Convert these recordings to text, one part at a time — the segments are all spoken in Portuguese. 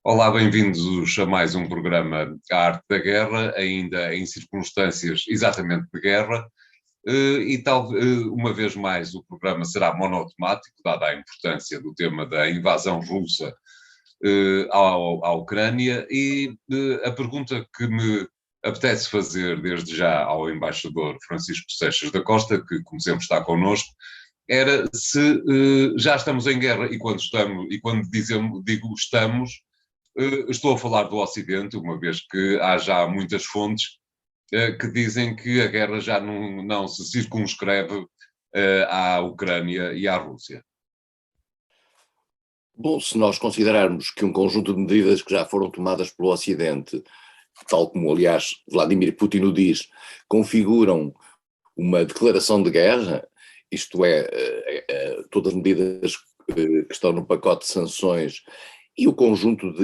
Olá, bem-vindos a mais um programa A Arte da Guerra, ainda em circunstâncias exatamente de guerra, e tal, uma vez mais o programa será monotemático, dada a importância do tema da invasão russa à Ucrânia, e a pergunta que me apetece fazer desde já ao embaixador Francisco Seixas da Costa, que como sempre está connosco, era se já estamos em guerra e quando estamos, e quando digo estamos, estou a falar do Ocidente, uma vez que há já muitas fontes que dizem que a guerra já não se circunscreve à Ucrânia e à Rússia. Bom, se nós considerarmos que um conjunto de medidas que já foram tomadas pelo Ocidente, tal como aliás Vladimir Putin o diz, configuram uma declaração de guerra, isto é, todas as medidas que estão no pacote de sanções e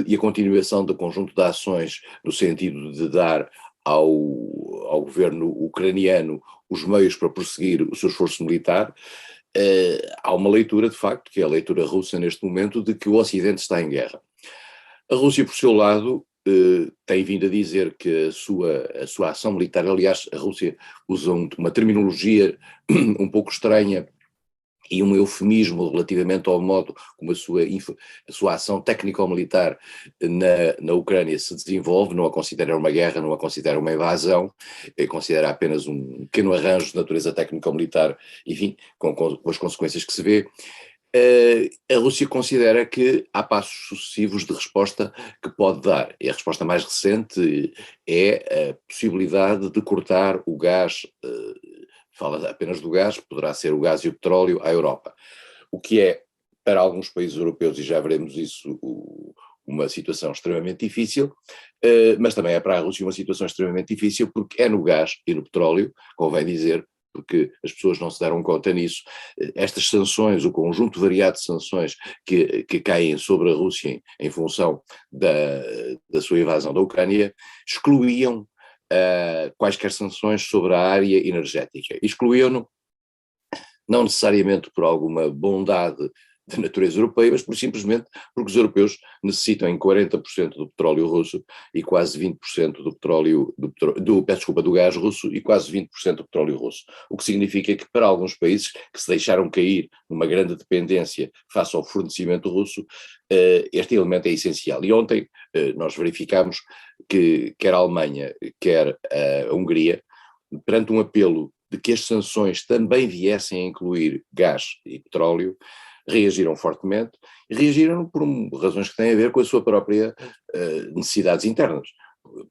e a continuação do conjunto de ações no sentido de dar ao governo ucraniano os meios para prosseguir o seu esforço militar. Há uma leitura, de facto, que é a leitura russa neste momento, de que o Ocidente está em guerra. A Rússia, por seu lado, tem vindo a dizer que a sua ação militar, aliás, a Rússia usa uma terminologia um pouco estranha e um eufemismo relativamente ao modo como a sua ação técnico-militar na Ucrânia se desenvolve, não a considera uma guerra, não a considera uma invasão, considera apenas um pequeno arranjo de natureza técnico-militar, enfim, com as consequências que se vê. A Rússia considera que há passos sucessivos de resposta que pode dar, e a resposta mais recente é a possibilidade de cortar o gás, fala apenas do gás, poderá ser o gás e o petróleo à Europa, o que é, para alguns países europeus, e já veremos isso, uma situação extremamente difícil, mas também é para a Rússia uma situação extremamente difícil, porque é no gás e no petróleo, convém dizer, porque as pessoas não se deram conta nisso, estas sanções, o conjunto variado de sanções que caem sobre a Rússia em função da sua invasão da Ucrânia, excluíam quaisquer sanções sobre a área energética. Excluíam-no não necessariamente por alguma bondade de natureza europeia, mas simplesmente porque os europeus necessitam em 40% do petróleo russo e quase 20% do gás russo e quase 20% do petróleo russo. O que significa que para alguns países que se deixaram cair numa grande dependência face ao fornecimento russo, este elemento é essencial. E ontem nós verificamos que quer a Alemanha, quer a Hungria, perante um apelo de que as sanções também viessem a incluir gás e petróleo, reagiram fortemente e reagiram por razões que têm a ver com a sua própria necessidades internas.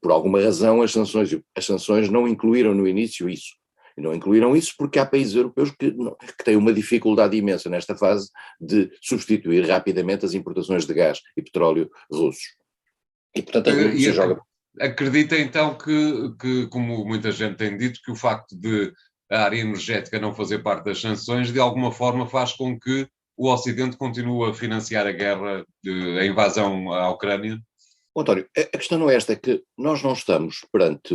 Por alguma razão as sanções não incluíram no início isso. E não incluíram isso porque há países europeus que têm uma dificuldade imensa nesta fase de substituir rapidamente as importações de gás e petróleo russos. E portanto a Rússia joga... Acredita então que, como muita gente tem dito, que o facto de a área energética não fazer parte das sanções, de alguma forma faz com que o Ocidente continue a financiar a guerra, a invasão à Ucrânia? António, a questão não é esta, é que nós não estamos perante,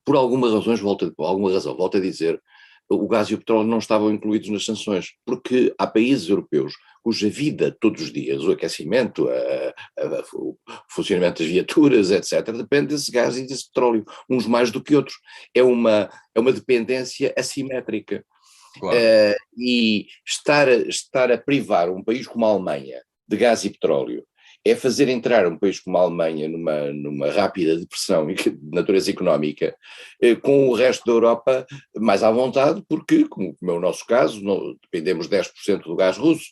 por alguma razão, volto a dizer, o gás e o petróleo não estavam incluídos nas sanções, porque há países europeus cuja vida todos os dias, o aquecimento, o funcionamento das viaturas, etc., depende desse gás e desse petróleo, uns mais do que outros. É uma dependência assimétrica. Claro. E estar a privar um país como a Alemanha de gás e petróleo é fazer entrar um país como a Alemanha numa rápida depressão de natureza económica, com o resto da Europa mais à vontade, porque, como é o nosso caso, dependemos 10% do gás russo.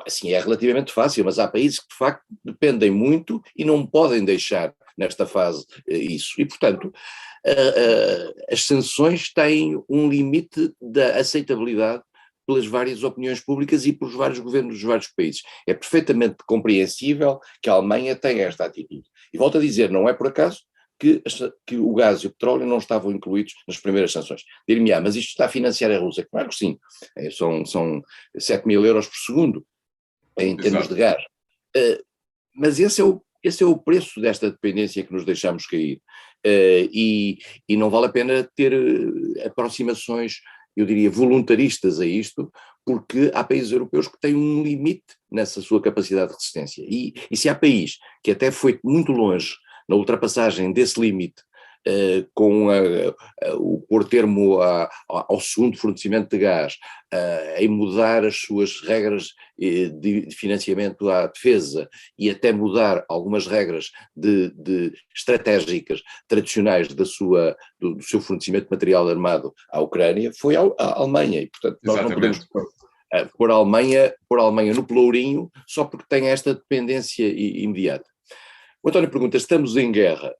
Assim é relativamente fácil, mas há países que de facto dependem muito e não podem deixar nesta fase isso. E, portanto, as sanções têm um limite da aceitabilidade pelas várias opiniões públicas e pelos vários governos dos vários países. É perfeitamente compreensível que a Alemanha tenha esta atitude. E volto a dizer, não é por acaso que o gás e o petróleo não estavam incluídos nas primeiras sanções. Dir-me-á, mas isto está a financiar a Rússia? Claro que sim. São 7 mil euros por segundo em termos de gás. Mas esse é o preço desta dependência que nos deixamos cair. E não vale a pena ter aproximações, eu diria, voluntaristas a isto, porque há países europeus que têm um limite nessa sua capacidade de resistência. E se há país que até foi muito longe na ultrapassagem desse limite, com o pôr termo ao segundo fornecimento de gás, em mudar as suas regras de financiamento à defesa e até mudar algumas regras estratégicas tradicionais do seu fornecimento de material armado à Ucrânia, foi à Alemanha. E, portanto, nós não podemos pôr a Alemanha no pelourinho só porque tem esta dependência imediata. O António pergunta, estamos em guerra?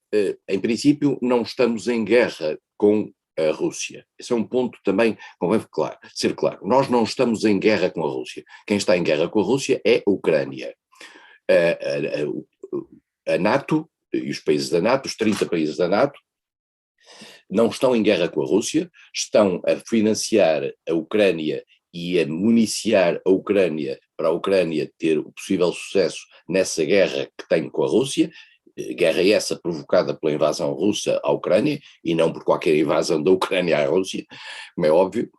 Em princípio, não estamos em guerra com a Rússia. Esse é um ponto também, convém ser claro. Nós não estamos em guerra com a Rússia. Quem está em guerra com a Rússia é a Ucrânia. A NATO e os países da NATO, os 30 países da NATO, não estão em guerra com a Rússia, estão a financiar a Ucrânia e a municiar a Ucrânia para a Ucrânia ter o possível sucesso nessa guerra que tem com a Rússia, guerra essa provocada pela invasão russa à Ucrânia, e não por qualquer invasão da Ucrânia à Rússia, como é óbvio,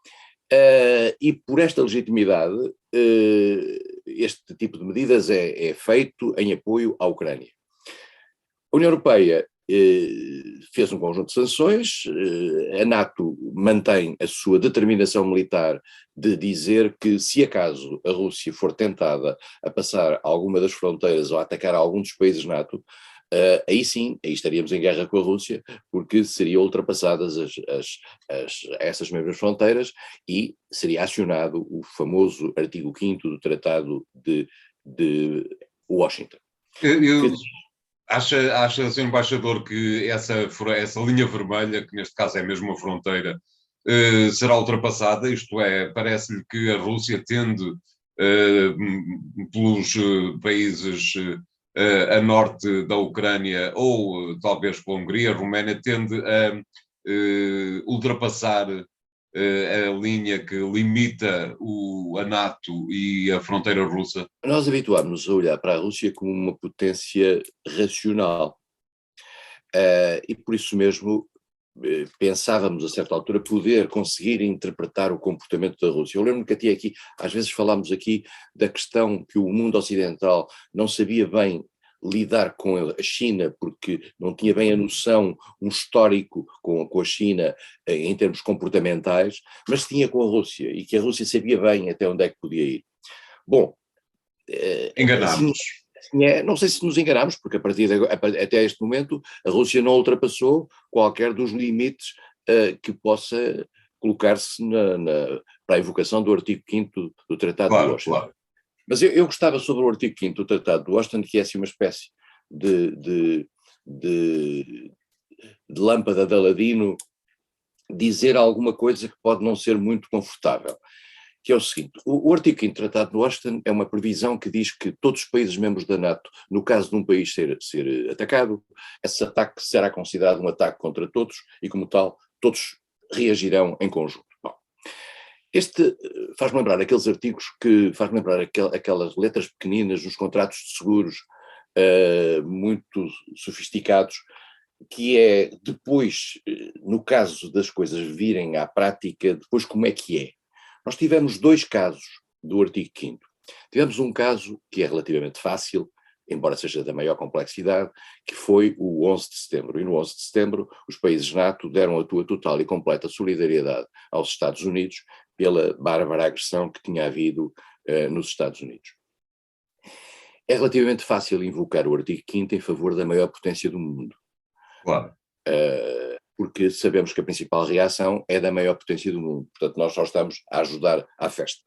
e por esta legitimidade, este tipo de medidas é feito em apoio à Ucrânia. A União Europeia fez um conjunto de sanções, a NATO mantém a sua determinação militar de dizer que se acaso a Rússia for tentada a passar alguma das fronteiras ou a atacar algum dos países NATO, aí sim, aí estaríamos em guerra com a Rússia, porque seriam ultrapassadas essas mesmas fronteiras e seria acionado o famoso artigo 5º do Tratado de Washington. Acha, Sr. Embaixador, que essa linha vermelha, que neste caso é mesmo a fronteira, será ultrapassada? Isto é, parece-lhe que a Rússia tende, pelos países a norte da Ucrânia, ou talvez pela Hungria, a Roménia, tende a ultrapassar a linha que limita a NATO e a fronteira russa? Nós habituámos-nos a olhar para a Rússia como uma potência racional, e por isso mesmo pensávamos a certa altura poder conseguir interpretar o comportamento da Rússia. Eu lembro que até aqui, às vezes falámos aqui da questão que o mundo ocidental não sabia bem lidar com a China, porque não tinha bem a noção, um histórico com a China em termos comportamentais, mas tinha com a Rússia, e que a Rússia sabia bem até onde é que podia ir. Bom, enganámos. Não sei se nos enganámos, porque a partir de agora, até este momento a Rússia não ultrapassou qualquer dos limites que possa colocar-se para a invocação do artigo 5º do Tratado de Washington. Claro. Mas eu gostava, sobre o artigo 5º do Tratado de Washington, que é assim uma espécie de lâmpada de Aladino, dizer alguma coisa que pode não ser muito confortável, que é o seguinte: o artigo 5º do Tratado de Washington é uma previsão que diz que todos os países membros da NATO, no caso de um país ser atacado, esse ataque será considerado um ataque contra todos e, como tal, todos reagirão em conjunto. Bom, este faz-me lembrar aqueles artigos faz-me lembrar aquelas letras pequeninas nos contratos de seguros muito sofisticados, que é depois, no caso das coisas virem à prática, depois como é que é. Nós tivemos 2 casos do artigo 5º. Tivemos um caso que é relativamente fácil, embora seja da maior complexidade, que foi o 11 de setembro. E no 11 de setembro os países NATO deram a tua total e completa solidariedade aos Estados Unidos pela bárbara agressão que tinha havido nos Estados Unidos. É relativamente fácil invocar o artigo 5º em favor da maior potência do mundo. Claro. Porque sabemos que a principal reação é da maior potência do mundo. Portanto, nós só estamos a ajudar à festa.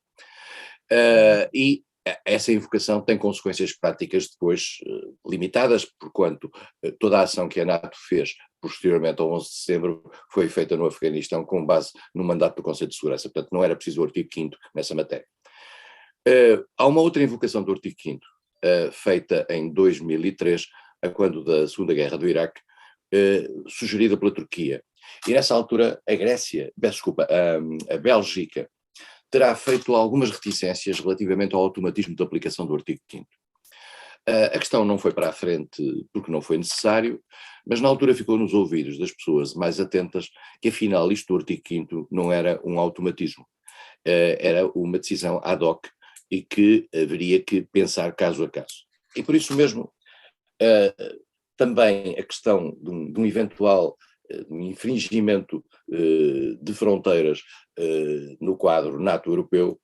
E essa invocação tem consequências práticas depois limitadas, porquanto toda a ação que a NATO fez posteriormente ao 11 de setembro foi feita no Afeganistão com base no mandato do Conselho de Segurança. Portanto, não era preciso o artigo 5º nessa matéria. Há uma outra invocação do artigo 5º, feita em 2003, a quando da Segunda Guerra do Iraque, sugerida pela Turquia. E nessa altura a Bélgica terá feito algumas reticências relativamente ao automatismo de aplicação do artigo 5º. A questão não foi para a frente porque não foi necessário, mas na altura ficou nos ouvidos das pessoas mais atentas que afinal isto do artigo 5º não era um automatismo, era uma decisão ad hoc e que haveria que pensar caso a caso. E por isso mesmo, também a questão de um eventual infringimento de fronteiras no quadro NATO-europeu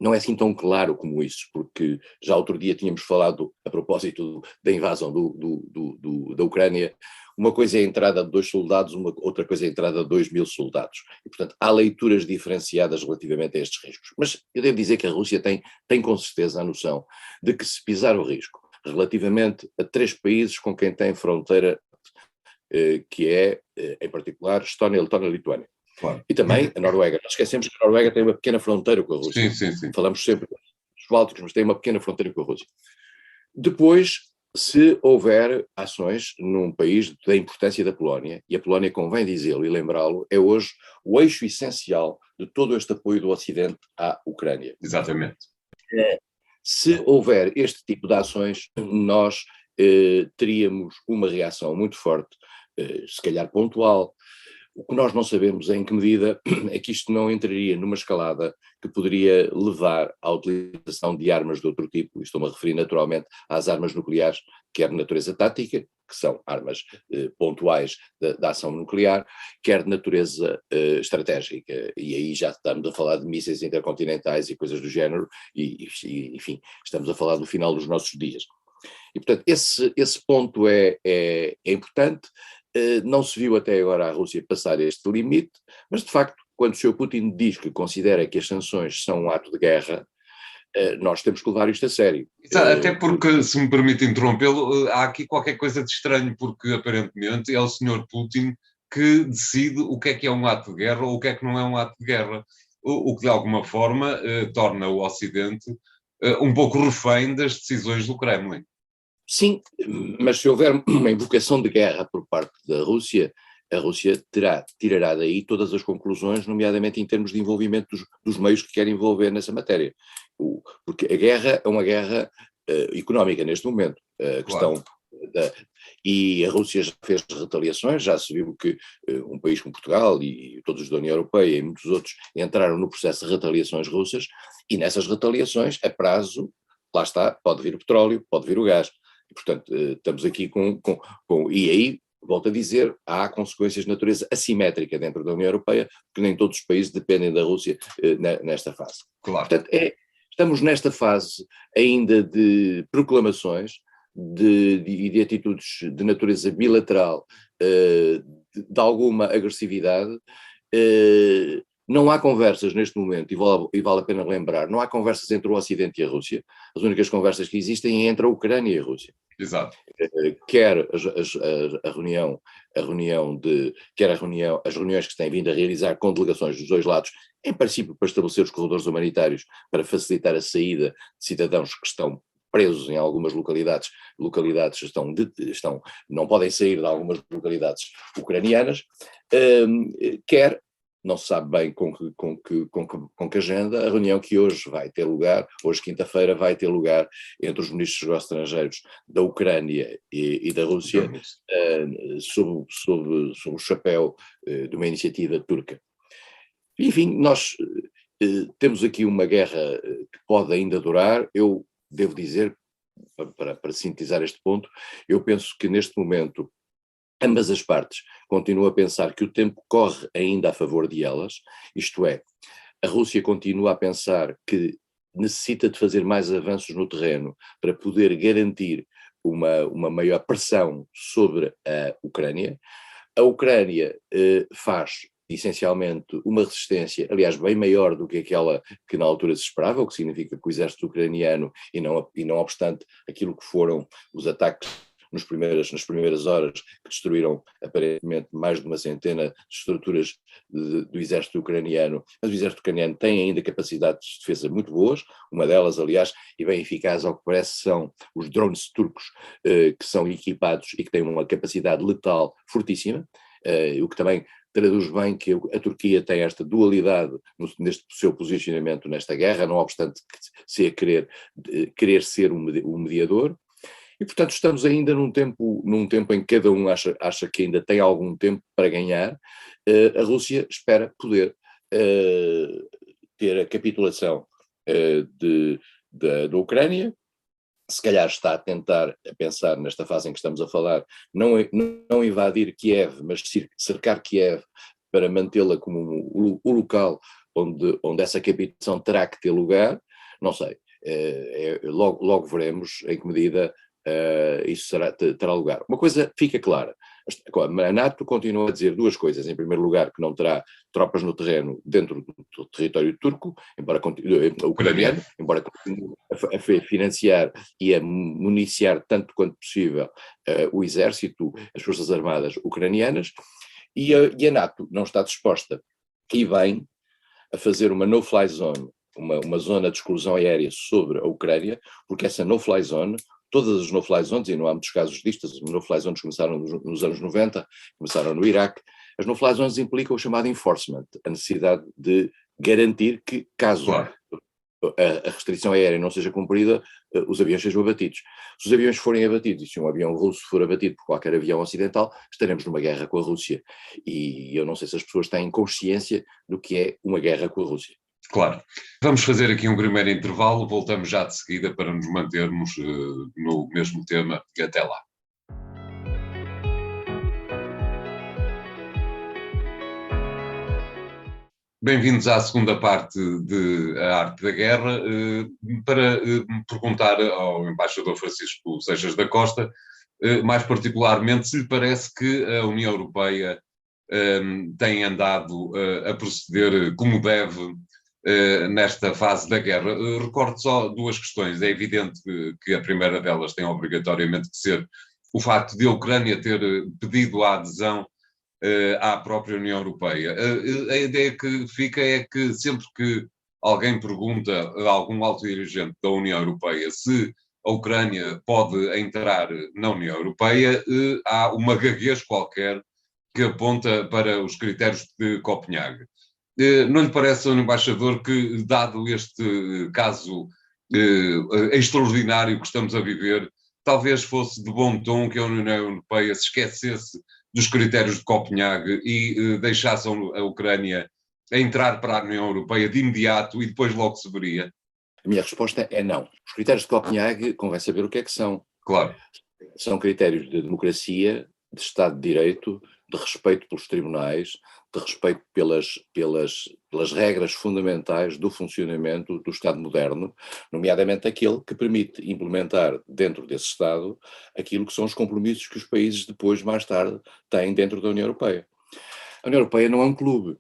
não é assim tão claro como isso, porque já outro dia tínhamos falado, a propósito da invasão da Ucrânia, uma coisa é a entrada de 2 soldados, outra coisa é a entrada de 2.000 soldados. E, portanto, há leituras diferenciadas relativamente a estes riscos. Mas eu devo dizer que a Rússia tem com certeza a noção de que se pisar o risco relativamente a 3 países com quem tem fronteira, que é, em particular, Estónia, Letónia e Lituânia. Claro. E também a Noruega. Nós esquecemos que a Noruega tem uma pequena fronteira com a Rússia. Sim. Falamos sempre dos Bálticos, mas tem uma pequena fronteira com a Rússia. Depois, se houver ações num país da importância da Polónia, e a Polónia, convém dizê-lo e lembrá-lo, é hoje o eixo essencial de todo este apoio do Ocidente à Ucrânia. Exatamente. Se houver este tipo de ações, nós teríamos uma reação muito forte, se calhar pontual. O que nós não sabemos é em que medida é que isto não entraria numa escalada que poderia levar à utilização de armas de outro tipo, estou-me a referir naturalmente às armas nucleares, quer de natureza tática, que são armas pontuais da ação nuclear, quer de natureza estratégica, e aí já estamos a falar de mísseis intercontinentais e coisas do género, e enfim, estamos a falar do final dos nossos dias. E portanto esse ponto é importante. Não se viu até agora a Rússia passar este limite, mas de facto, quando o Sr. Putin diz que considera que as sanções são um ato de guerra, nós temos que levar isto a sério. Até porque, se me permite interrompê-lo, há aqui qualquer coisa de estranho, porque aparentemente é o Sr. Putin que decide o que é um ato de guerra ou o que é que não é um ato de guerra, o que de alguma forma torna o Ocidente um pouco refém das decisões do Kremlin. Sim, mas se houver uma invocação de guerra por parte da Rússia, a Rússia tirará daí todas as conclusões, nomeadamente em termos de envolvimento dos meios que quer envolver nessa matéria. Porque a guerra é uma guerra económica neste momento. A questão e a Rússia já fez retaliações, já se viu que um país como Portugal e todos da União Europeia e muitos outros entraram no processo de retaliações russas, e nessas retaliações, a prazo, lá está, pode vir o petróleo, pode vir o gás. E, portanto, estamos aqui e aí, volto a dizer, há consequências de natureza assimétrica dentro da União Europeia, porque nem todos os países dependem da Rússia nesta fase. Claro. Portanto, estamos nesta fase ainda de proclamações, de atitudes de natureza bilateral, de alguma agressividade. Não há conversas neste momento, e vale a pena lembrar, não há conversas entre o Ocidente e a Rússia. As únicas conversas que existem é entre a Ucrânia e a Rússia. Exato. Quer as reuniões que se têm vindo a realizar com delegações dos dois lados, em princípio para estabelecer os corredores humanitários, para facilitar a saída de cidadãos que estão presos em algumas localidades não podem sair de algumas localidades ucranianas, quer, não se sabe bem com que agenda, a reunião que hoje vai ter lugar, hoje quinta-feira vai ter lugar entre os ministros dos negócios estrangeiros da Ucrânia e da Rússia, sob o chapéu de uma iniciativa turca. Enfim, nós temos aqui uma guerra que pode ainda durar. Eu devo dizer, para sintetizar este ponto, eu penso que neste momento ambas as partes continuam a pensar que o tempo corre ainda a favor de elas, isto é, a Rússia continua a pensar que necessita de fazer mais avanços no terreno para poder garantir uma maior pressão sobre a Ucrânia. A Ucrânia faz essencialmente uma resistência, aliás, bem maior do que aquela que na altura se esperava, o que significa que o exército ucraniano, e não obstante aquilo que foram os ataques nas primeiras horas, que destruíram aparentemente mais de uma centena de estruturas do exército ucraniano, mas o exército ucraniano tem ainda capacidades de defesa muito boas, uma delas, aliás, e bem eficaz ao que parece, são os drones turcos, que são equipados e que têm uma capacidade letal fortíssima, o que também traduz bem que a Turquia tem esta dualidade neste seu posicionamento nesta guerra, não obstante querer ser um mediador. E, portanto, estamos ainda num tempo em que cada um acha que ainda tem algum tempo para ganhar. A Rússia espera poder ter a capitulação da Ucrânia, se calhar está a pensar nesta fase em que estamos a falar, não invadir Kiev, mas cercar Kiev para mantê-la como o local onde essa capitulação terá que ter lugar, não sei, logo veremos em que medida isso terá lugar. Uma coisa fica clara, a NATO continua a dizer duas coisas: em primeiro lugar, que não terá tropas no terreno dentro do território turco, ucraniano, embora continue a financiar e a municiar tanto quanto possível o exército, as forças armadas ucranianas, e a NATO não está disposta, e bem, a fazer uma no-fly zone, uma zona de exclusão aérea sobre a Ucrânia, porque essa no-fly zone, todas as no-fly zones, e não há muitos casos distas, as no-fly zones começaram nos anos 90, começaram no Iraque, as no-fly zones implicam o chamado enforcement, a necessidade de garantir que, caso a restrição aérea não seja cumprida, os aviões sejam abatidos. Se os aviões forem abatidos, e se um avião russo for abatido por qualquer avião ocidental, estaremos numa guerra com a Rússia. E eu não sei se as pessoas têm consciência do que é uma guerra com a Rússia. Claro. Vamos fazer aqui um primeiro intervalo, voltamos já de seguida para nos mantermos no mesmo tema. Até lá. Bem-vindos à segunda parte de A Arte da Guerra, para perguntar ao embaixador Francisco Seixas da Costa, mais particularmente, se lhe parece que a União Europeia tem andado a proceder como deve nesta fase da guerra. Recordo só duas questões. É evidente que a primeira delas tem obrigatoriamente que ser o facto de a Ucrânia ter pedido a adesão à própria União Europeia. A ideia que fica é que sempre que alguém pergunta a algum alto dirigente da União Europeia se a Ucrânia pode entrar na União Europeia, há uma gaguez qualquer que aponta para os critérios de Copenhague. Não lhe parece, Sr. Embaixador, que, dado este caso extraordinário que estamos a viver, talvez fosse de bom tom que a União Europeia se esquecesse dos critérios de Copenhague e deixasse a Ucrânia entrar para a União Europeia de imediato e depois logo se veria? A minha resposta é não. Os critérios de Copenhague, convém saber o que é que são. Claro. São critérios de democracia, de Estado de Direito, de respeito pelos tribunais, de respeito pelas regras fundamentais do funcionamento do Estado moderno, nomeadamente aquele que permite implementar dentro desse Estado aquilo que são os compromissos que os países depois, mais tarde, têm dentro da União Europeia. A União Europeia não é um clube.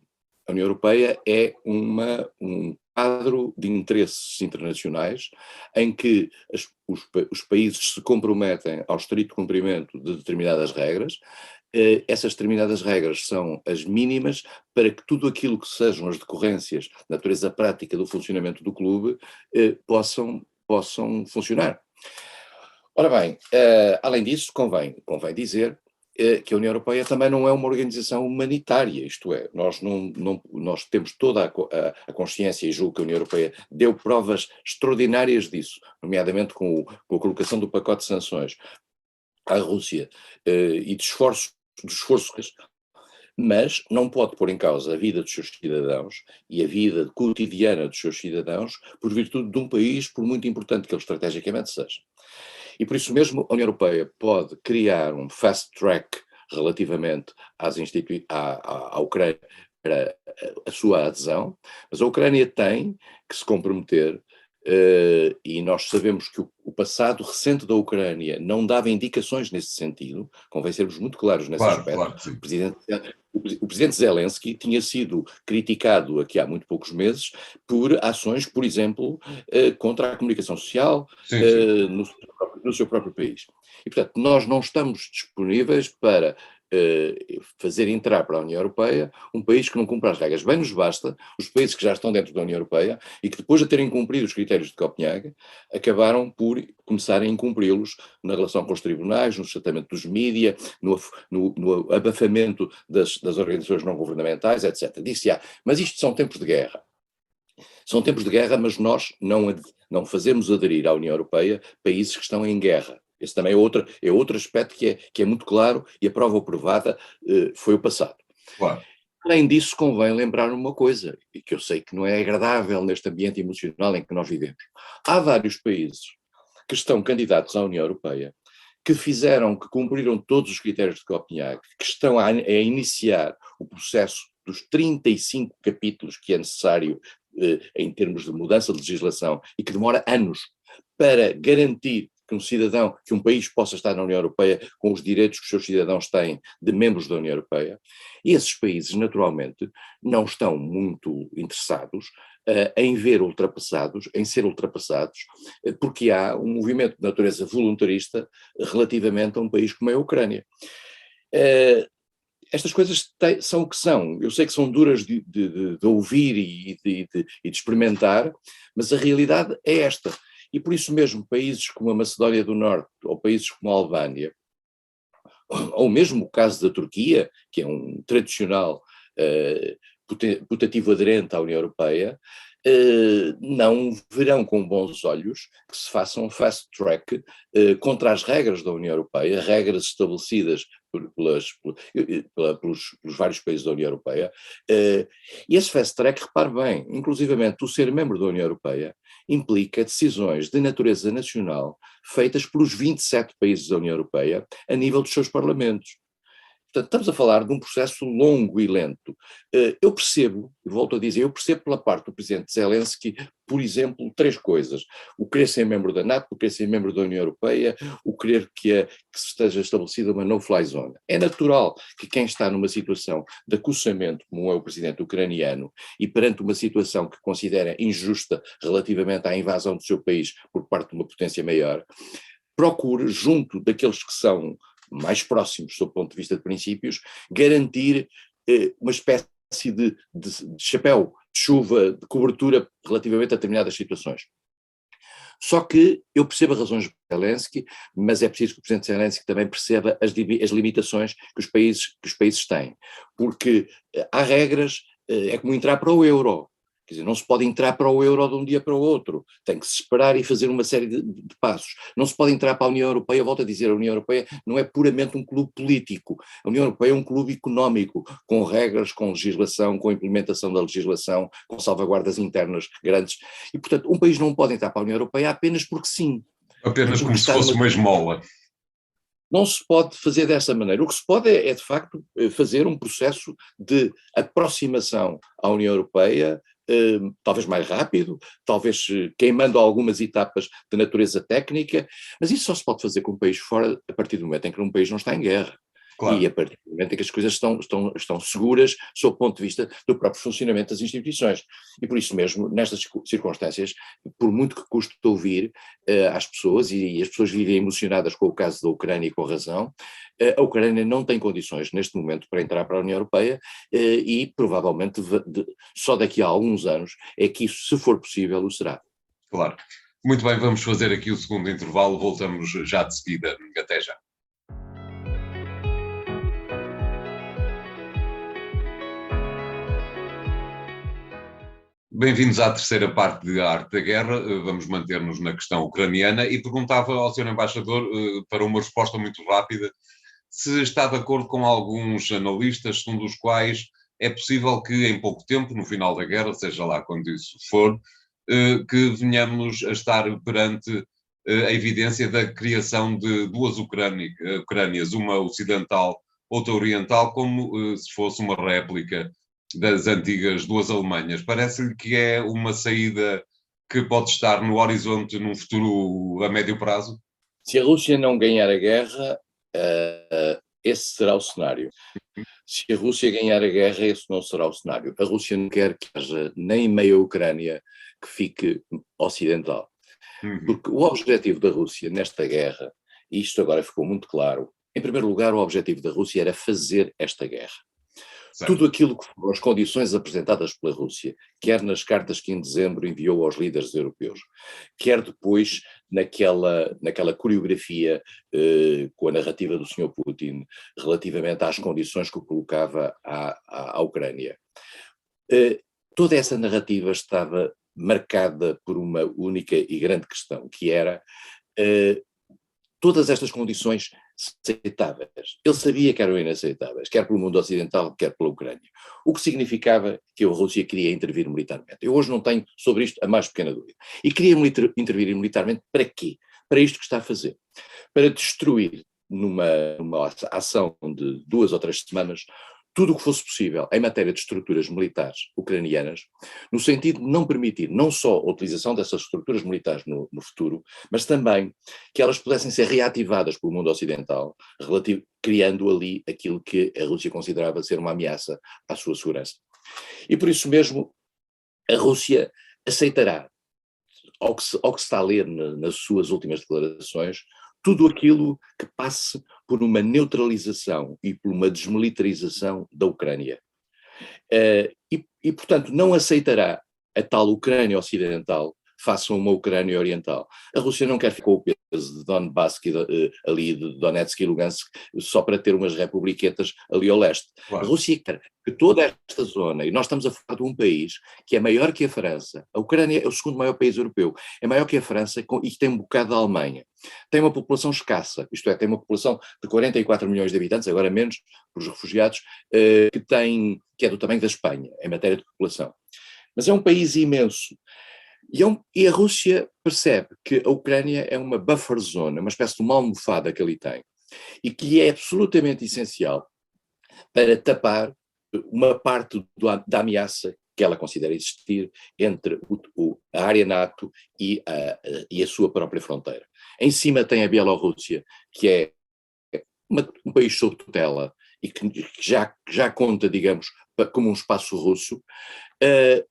A União Europeia é um quadro de interesses internacionais em que os países se comprometem ao estrito cumprimento de determinadas regras. Essas determinadas regras são as mínimas para que tudo aquilo que sejam as decorrências de natureza prática do funcionamento do clube possam funcionar. Ora bem, além disso, convém dizer que a União Europeia também não é uma organização humanitária, isto é, nós temos toda a consciência, e julgo que a União Europeia deu provas extraordinárias disso, nomeadamente com a colocação do pacote de sanções à Rússia e de esforços, mas não pode pôr em causa a vida dos seus cidadãos e a vida cotidiana dos seus cidadãos por virtude de um país, por muito importante que ele estrategicamente seja. E por isso mesmo a União Europeia pode criar um fast track relativamente à Ucrânia para a sua adesão, mas a Ucrânia tem que se comprometer, e nós sabemos que o passado recente da Ucrânia não dava indicações nesse sentido, convém sermos muito claros nesse aspecto. Claro, O presidente Zelensky tinha sido criticado aqui há muito poucos meses por ações, por exemplo, contra a comunicação social no seu próprio país. E, portanto, nós não estamos disponíveis para fazer entrar para a União Europeia um país que não cumpre as regras. Bem nos basta os países que já estão dentro da União Europeia e que depois de terem cumprido os critérios de Copenhague, acabaram por começarem a incumpri-los na relação com os tribunais, no tratamento dos mídia, no abafamento das organizações não governamentais, etc. Disse-se, mas isto são tempos de guerra. São tempos de guerra, mas nós não fazemos aderir à União Europeia países que estão em guerra. Esse também é outro aspecto que é muito claro, e a prova provada foi o passado. Claro. Além disso, convém lembrar uma coisa, e que eu sei que não é agradável neste ambiente emocional em que nós vivemos. Há vários países que estão candidatos à União Europeia, que cumpriram todos os critérios de Copenhague, que estão a iniciar o processo dos 35 capítulos que é necessário em termos de mudança de legislação e que demora anos para garantir que um país possa estar na União Europeia com os direitos que os seus cidadãos têm de membros da União Europeia. E esses países, naturalmente, não estão muito interessados em ser ultrapassados, porque há um movimento de natureza voluntarista relativamente a um país como é a Ucrânia. Estas coisas são o que são. Eu sei que são duras de ouvir e de experimentar, mas a realidade é esta. E por isso mesmo países como a Macedónia do Norte ou países como a Albânia, ou mesmo o caso da Turquia, que é um tradicional putativo aderente à União Europeia, não verão com bons olhos que se faça um fast track contra as regras da União Europeia, regras estabelecidas pelos vários países da União Europeia, e esse fast track, repare bem, inclusivamente o ser membro da União Europeia implica decisões de natureza nacional feitas pelos 27 países da União Europeia a nível dos seus parlamentos. Portanto, estamos a falar de um processo longo e lento. Eu percebo, volto a dizer, eu percebo pela parte do presidente Zelensky, por exemplo, 3 coisas. O querer ser membro da NATO, o querer ser membro da União Europeia, o querer que esteja estabelecida uma no-fly zone. É natural que quem está numa situação de acossamento, como é o presidente ucraniano, e perante uma situação que considera injusta relativamente à invasão do seu país por parte de uma potência maior, procure, junto daqueles que são mais próximos, sob o ponto de vista de princípios, garantir uma espécie de chapéu de chuva, de cobertura relativamente a determinadas situações. Só que eu percebo as razões de Zelensky, mas é preciso que o presidente Zelensky também perceba as limitações que os países têm, porque há regras, é como entrar para o euro. Quer dizer, não se pode entrar para o euro de um dia para o outro, tem que se esperar e fazer uma série de passos. Não se pode entrar para a União Europeia, volto a dizer, a União Europeia não é puramente um clube político, a União Europeia é um clube económico, com regras, com legislação, com implementação da legislação, com salvaguardas internas grandes, e portanto um país não pode entrar para a União Europeia apenas porque sim. Apenas como se fosse uma esmola. Não se pode fazer dessa maneira. O que se pode é de facto, fazer um processo de aproximação à União Europeia, talvez mais rápido, talvez queimando algumas etapas de natureza técnica, mas isso só se pode fazer com um país fora a partir do momento em que um país não está em guerra. Claro. E a partir do momento em que as coisas estão seguras sob o ponto de vista do próprio funcionamento das instituições. E por isso mesmo, nestas circunstâncias, por muito que custe ouvir às pessoas, e as pessoas vivem emocionadas com o caso da Ucrânia e com razão, a Ucrânia não tem condições neste momento para entrar para a União Europeia e provavelmente só daqui a alguns anos é que isso, se for possível, o será. Claro. Muito bem, vamos fazer aqui o segundo intervalo, voltamos já de seguida. Até já. Bem-vindos à terceira parte de A Arte da Guerra. Vamos manter-nos na questão ucraniana e perguntava ao Sr. Embaixador, para uma resposta muito rápida, se está de acordo com alguns analistas, segundo os quais é possível que em pouco tempo, no final da guerra, seja lá quando isso for, que venhamos a estar perante a evidência da criação de 2 Ucrânias, uma ocidental, outra oriental, como se fosse uma réplica das antigas 2 Alemanhas. Parece-lhe que é uma saída que pode estar no horizonte num futuro a médio prazo? Se a Rússia não ganhar a guerra, esse será o cenário. Se a Rússia ganhar a guerra, esse não será o cenário. A Rússia não quer que haja nem meia Ucrânia que fique ocidental. Porque o objetivo da Rússia nesta guerra, e isto agora ficou muito claro, em primeiro lugar o objetivo da Rússia era fazer esta guerra. Certo. Tudo aquilo que foram as condições apresentadas pela Rússia, quer nas cartas que em dezembro enviou aos líderes europeus, quer depois naquela coreografia com a narrativa do Sr. Putin relativamente às condições que colocava à Ucrânia. Toda essa narrativa estava marcada por uma única e grande questão, que era todas estas condições inaceitáveis. Ele sabia que eram inaceitáveis, quer pelo mundo ocidental, quer pela Ucrânia. O que significava que a Rússia queria intervir militarmente. Eu hoje não tenho sobre isto a mais pequena dúvida. E queria intervir militarmente para quê? Para isto que está a fazer. Para destruir, numa ação de 2 ou 3 semanas, tudo o que fosse possível em matéria de estruturas militares ucranianas, no sentido de não permitir não só a utilização dessas estruturas militares no futuro, mas também que elas pudessem ser reativadas pelo mundo ocidental, criando ali aquilo que a Rússia considerava ser uma ameaça à sua segurança. E por isso mesmo a Rússia aceitará, ao que se está a ler nas suas últimas declarações, tudo aquilo que passe por uma neutralização e por uma desmilitarização da Ucrânia. E, portanto, não aceitará a tal Ucrânia ocidental face a uma Ucrânia oriental. A Rússia não quer ficar com o peso de Donbass, ali de Donetsk e Lugansk, só para ter umas republiquetas ali ao leste. Claro. A Rússia quer que toda esta zona, e nós estamos a falar de um país que é maior que a França, a Ucrânia é o segundo maior país europeu, é maior que a França e tem um bocado da Alemanha. Tem uma população escassa, isto é, tem uma população de 44 milhões de habitantes, agora menos por os refugiados, que é do tamanho da Espanha, em matéria de população. Mas é um país imenso. E a Rússia percebe que a Ucrânia é uma buffer zone, uma espécie de uma almofada que ali tem, e que é absolutamente essencial para tapar uma parte da ameaça que ela considera existir entre a área NATO e a sua própria fronteira. Em cima tem a Bielorrússia, que é um país sob tutela e que já conta, digamos, como um espaço russo.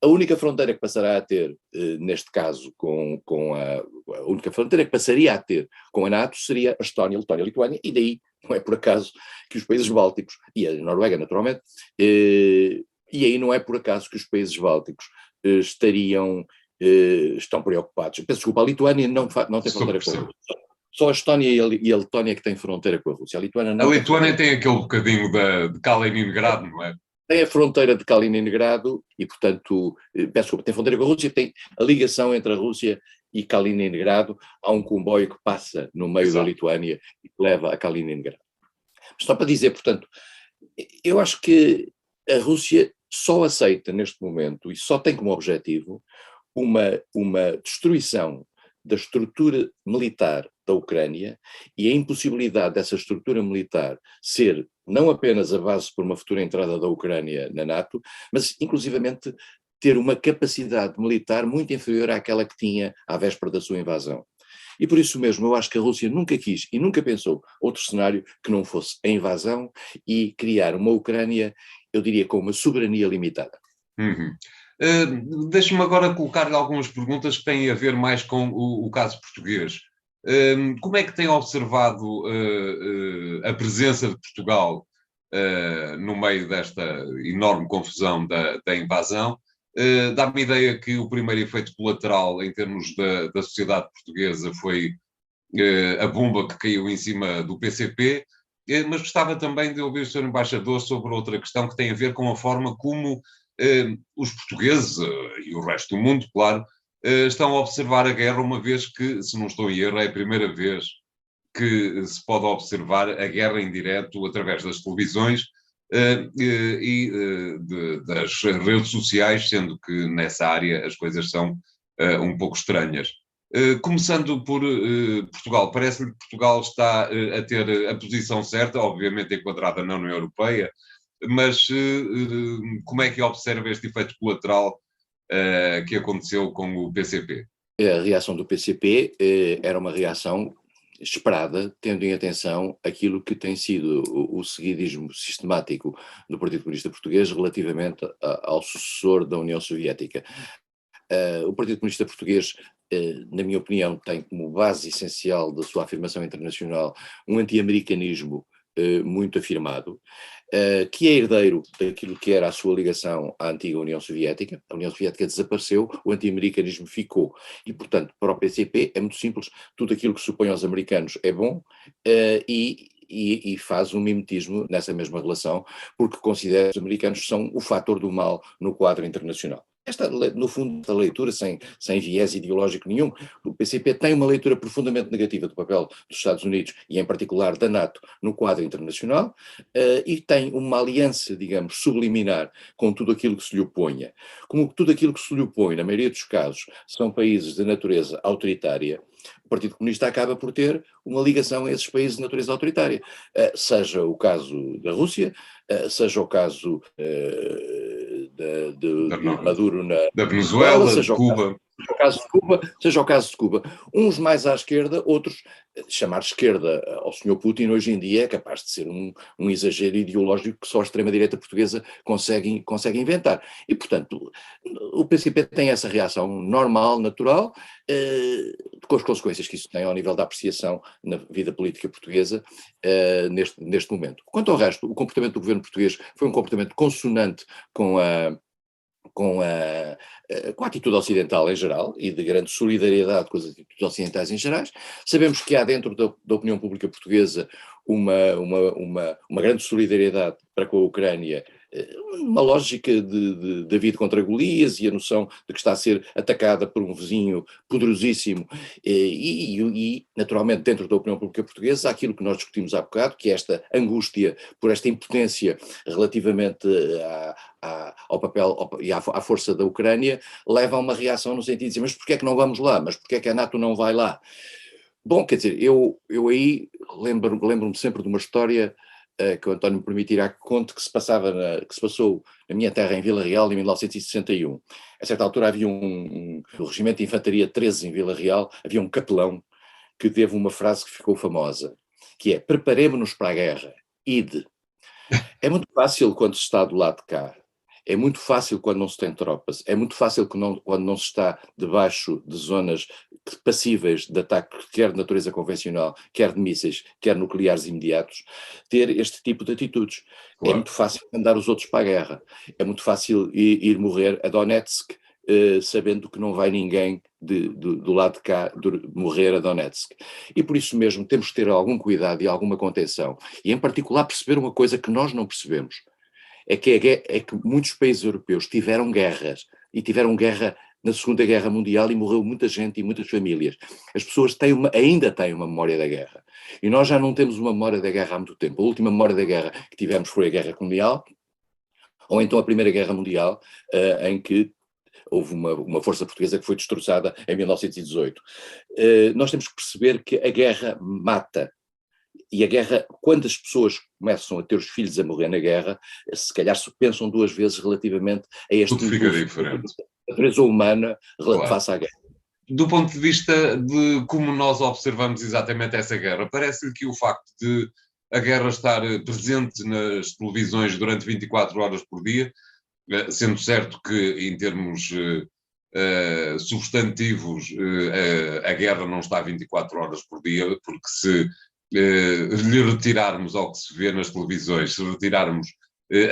A única fronteira que passará a ter, neste caso, a única fronteira que passaria a ter com a NATO seria a Estónia, Letónia e Lituânia, e daí não é por acaso que os países bálticos, e a Noruega naturalmente, e aí não é por acaso que os países bálticos estão preocupados. Peço desculpa, a Lituânia não tem fronteira com a Rússia. Só a Estónia e a Letónia que têm fronteira com a Rússia. A Lituânia tem aquele bocadinho de Kaliningrado, não é? Tem a fronteira de Kaliningrado e, portanto, peço desculpa, tem fronteira com a Rússia, tem a ligação entre a Rússia e Kaliningrado, há um comboio que passa no meio da Lituânia e que leva a Kaliningrado. Só para dizer, portanto, eu acho que a Rússia só aceita neste momento e só tem como objetivo uma destruição da estrutura militar da Ucrânia e a impossibilidade dessa estrutura militar ser não apenas a base para uma futura entrada da Ucrânia na NATO, mas inclusivamente ter uma capacidade militar muito inferior àquela que tinha à véspera da sua invasão. E por isso mesmo eu acho que a Rússia nunca quis e nunca pensou outro cenário que não fosse a invasão e criar uma Ucrânia, eu diria, com uma soberania limitada. Deixe-me agora colocar-lhe algumas perguntas que têm a ver mais com o caso português. Como é que tem observado a presença de Portugal no meio desta enorme confusão da invasão? Dá-me ideia que o primeiro efeito colateral em termos da sociedade portuguesa foi a bomba que caiu em cima do PCP, mas gostava também de ouvir o Sr. Embaixador sobre outra questão que tem a ver com a forma como os portugueses e o resto do mundo, claro, estão a observar a guerra, uma vez que, se não estou em erro, é a primeira vez que se pode observar a guerra em direto através das televisões das redes sociais, sendo que nessa área as coisas são um pouco estranhas. Começando por Portugal, parece-lhe que Portugal está a ter a posição certa, obviamente enquadrada na União Europeia, mas como é que observa este efeito colateral que aconteceu com o PCP? A reação do PCP era uma reação esperada, tendo em atenção aquilo que tem sido o seguidismo sistemático do Partido Comunista Português relativamente ao sucessor da União Soviética. O Partido Comunista Português, na minha opinião, tem como base essencial da sua afirmação internacional um anti-americanismo muito afirmado, que é herdeiro daquilo que era a sua ligação à antiga União Soviética. A União Soviética desapareceu, o anti-americanismo ficou, e portanto para o PCP é muito simples, tudo aquilo que supõe aos americanos é bom, e faz um mimetismo nessa mesma relação, porque considera que os americanos são o fator do mal no quadro internacional. no fundo, esta leitura, sem viés ideológico nenhum, o PCP tem uma leitura profundamente negativa do papel dos Estados Unidos e, em particular, da NATO no quadro internacional, e tem uma aliança, digamos, subliminar com tudo aquilo que se lhe oponha. Como tudo aquilo que se lhe opõe, na maioria dos casos, são países de natureza autoritária, o Partido Comunista acaba por ter uma ligação a esses países de natureza autoritária, seja o caso da Rússia, seja o caso de Maduro na da Venezuela, seja de Cuba. Seja o caso de Cuba, uns mais à esquerda, outros, chamar esquerda ao Sr. Putin hoje em dia é capaz de ser um exagero ideológico que só a extrema-direita portuguesa consegue inventar. E, portanto, o PCP tem essa reação normal, natural, com as consequências que isso tem ao nível da apreciação na vida política portuguesa neste momento. Quanto ao resto, o comportamento do governo português foi um comportamento consonante com a atitude ocidental em geral e de grande solidariedade com as atitudes ocidentais em gerais. Sabemos que há dentro da opinião pública portuguesa uma grande solidariedade para com a Ucrânia, uma lógica de David contra Golias e a noção de que está a ser atacada por um vizinho poderosíssimo e naturalmente dentro da opinião pública portuguesa há aquilo que nós discutimos há bocado, que é esta angústia por esta impotência relativamente ao papel e à força da Ucrânia, leva a uma reação no sentido de dizer, mas porquê é que não vamos lá? Mas porquê é que a NATO não vai lá? Bom, quer dizer, eu aí lembro-me sempre de uma história que o António me permitirá que conte, que se passou na minha terra, em Vila Real, em 1961. A certa altura havia no Regimento de Infantaria 13 em Vila Real, havia um capelão que teve uma frase que ficou famosa, que é: preparemo-nos para a guerra, ide. É muito fácil quando se está do lado de cá. É muito fácil quando não se tem tropas, é muito fácil quando não se está debaixo de zonas passíveis de ataque, quer de natureza convencional, quer de mísseis, quer nucleares imediatos, ter este tipo de atitudes. Claro. É muito fácil mandar os outros para a guerra, é muito fácil ir morrer a Donetsk, sabendo que não vai ninguém do lado de cá morrer a Donetsk. E por isso mesmo temos que ter algum cuidado e alguma contenção, e em particular perceber uma coisa que nós não percebemos, é que muitos países europeus tiveram guerras, e tiveram guerra na Segunda Guerra Mundial e morreu muita gente e muitas famílias. As pessoas ainda têm uma memória da guerra. E nós já não temos uma memória da guerra há muito tempo. A última memória da guerra que tivemos foi a Guerra Colonial, ou então a Primeira Guerra Mundial, em que houve uma força portuguesa que foi destroçada em 1918. Nós temos que perceber que a guerra mata. E a guerra, quando as pessoas começam a ter os filhos a morrer na guerra, se calhar pensam duas vezes relativamente a este tudo fica diferente. A natureza humana face à guerra. Do ponto de vista de como nós observamos exatamente essa guerra, parece-lhe que o facto de a guerra estar presente nas televisões durante 24 horas por dia, sendo certo que em termos substantivos a guerra não está 24 horas por dia, porque se lhe retirarmos ao que se vê nas televisões, se retirarmos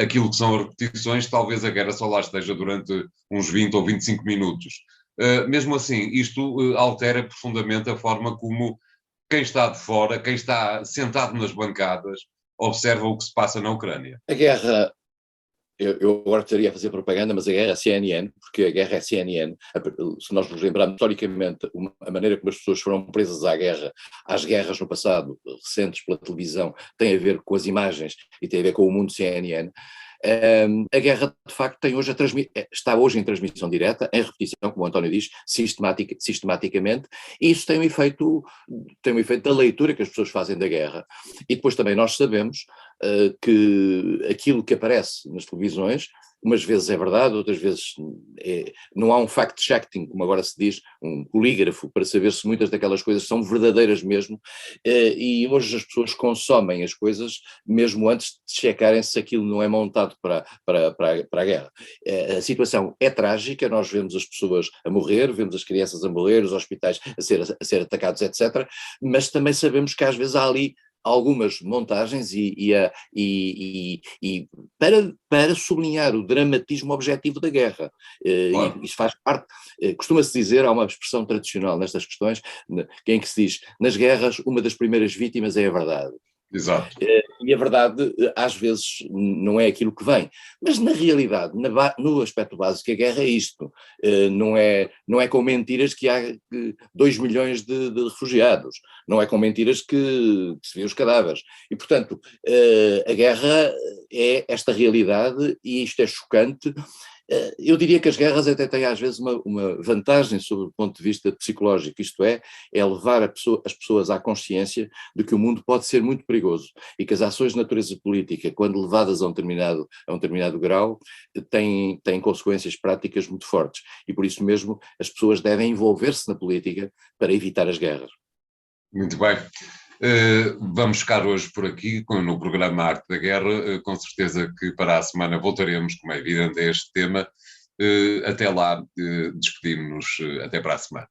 aquilo que são as repetições, talvez a guerra só lá esteja durante uns 20 ou 25 minutos. Mesmo assim, isto altera profundamente a forma como quem está de fora, quem está sentado nas bancadas, observa o que se passa na Ucrânia. A guerra, eu agora estaria a fazer propaganda, mas a guerra é CNN, porque a guerra é CNN. Se nós nos lembrarmos historicamente a maneira como as pessoas foram presas às guerras no passado, recentes pela televisão, tem a ver com as imagens e tem a ver com o mundo CNN. A guerra, de facto, está hoje em transmissão direta, em repetição, como o António diz, sistematicamente, e isso tem um efeito da leitura que as pessoas fazem da guerra. E depois também nós sabemos que aquilo que aparece nas televisões, umas vezes é verdade, outras vezes não há um fact-checking, como agora se diz, um polígrafo, para saber se muitas daquelas coisas são verdadeiras mesmo, e hoje as pessoas consomem as coisas mesmo antes de checarem se aquilo não é montado para a guerra. A situação é trágica, nós vemos as pessoas a morrer, vemos as crianças a morrer, os hospitais a ser atacados, etc., mas também sabemos que às vezes há ali algumas montagens para sublinhar o dramatismo objetivo da guerra. Claro. Isso faz parte, costuma-se dizer, há uma expressão tradicional nestas questões, em que se diz, nas guerras uma das primeiras vítimas é a verdade. Exato. E a verdade, às vezes, não é aquilo que vem. Mas, na realidade, no aspecto básico, a guerra é isto. Não é com mentiras que há 2 milhões de refugiados. Não é com mentiras que se vê os cadáveres. E, portanto, a guerra é esta realidade e isto é chocante. Eu diria que as guerras até têm às vezes uma vantagem sobre o ponto de vista psicológico, isto é levar as pessoas à consciência de que o mundo pode ser muito perigoso e que as ações de natureza política, quando levadas a um determinado grau, têm consequências práticas muito fortes e por isso mesmo as pessoas devem envolver-se na política para evitar as guerras. Muito bem. Vamos ficar hoje por aqui no programa Arte da Guerra. Com certeza que para a semana voltaremos, como é evidente, a este tema. Até lá, despedimos-nos. Até para a semana.